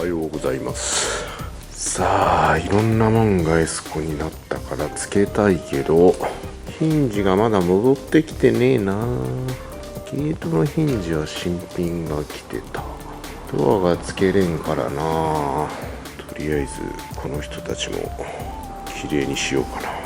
はようございます。さあ、いろんなもんがエスコになったからつけたいけど、ヒンジがまだ戻ってきてねえな。ゲートのヒンジは新品が来てた。ドアがつけれんからな。とりあえずこの人たちもきれいにしようかな。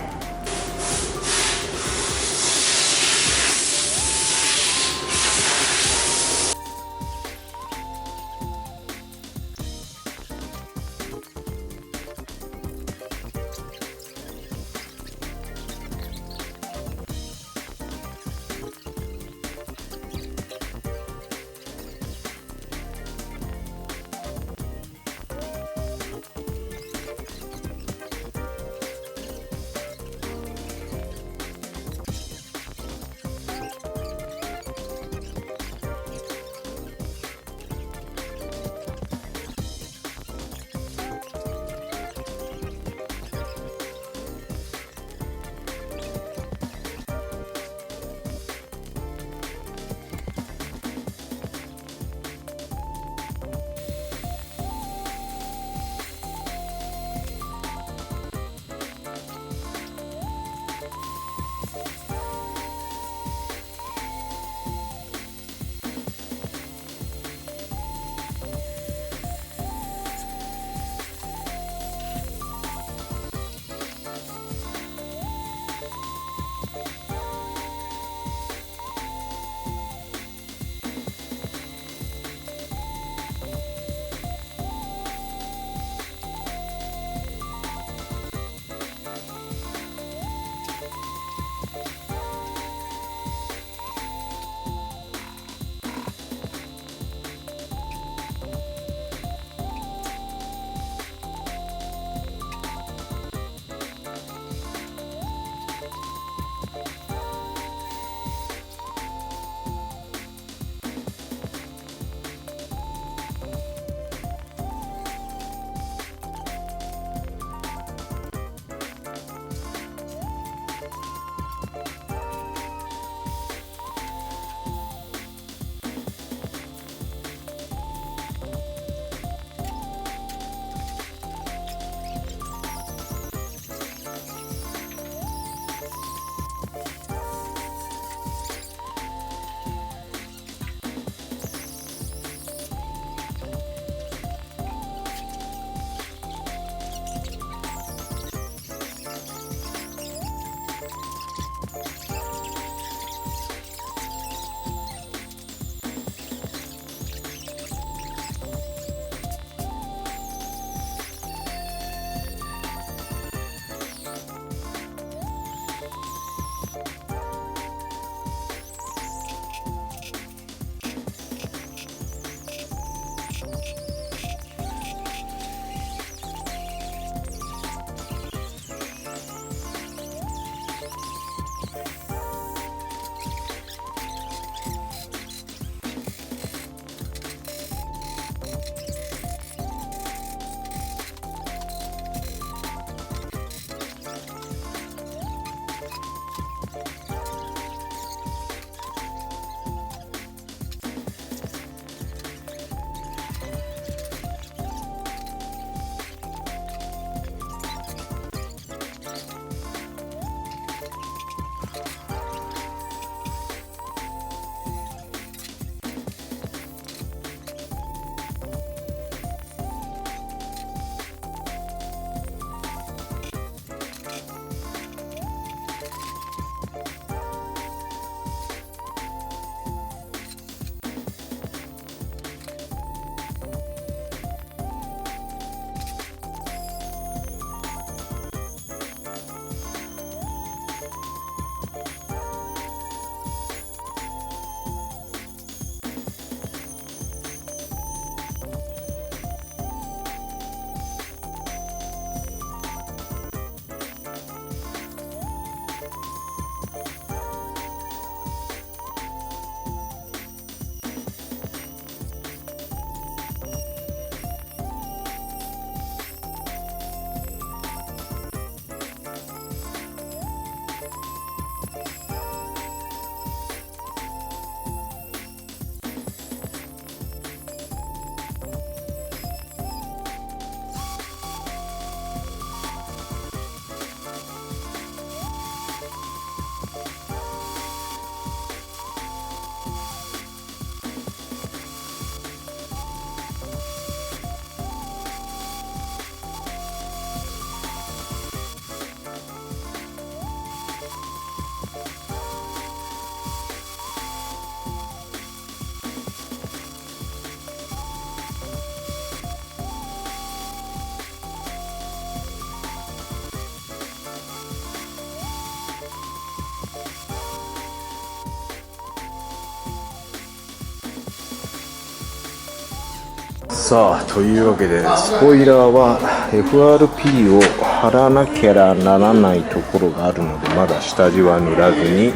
さあというわけでスポイラーは FRP を貼らなきゃならないところがあるのでまだ下地は塗らずに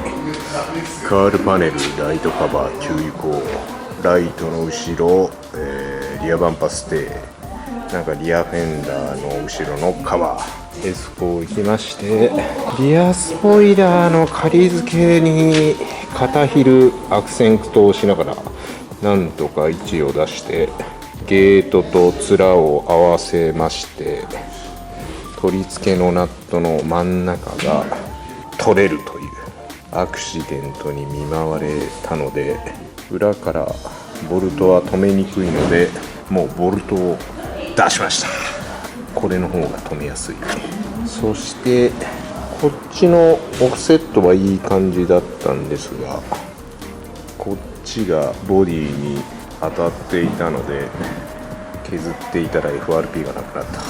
カールパネル、ライトカバー、吸油口、ライトの後ろ、リアバンパステー、なんかリアフェンダーの後ろのカバー、エスコを行きまして、リアスポイラーの仮付けに片ヒルアクセントをしながらなんとか位置を出してゲートと面を合わせまして、取り付けのナットの真ん中が取れるというアクシデントに見舞われたので、裏からボルトは止めにくいのでもうボルトを出しました。これの方が止めやすい。そしてこっちのオフセットはいい感じだったんですが、こっちがボディに当たっていたので削っていたら FRP がなくなった。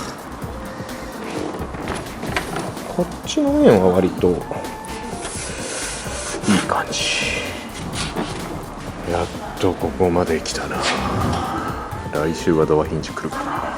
こっちの面は割といい感じ。やっとここまで来たな。来週はドアヒンジ来るかな。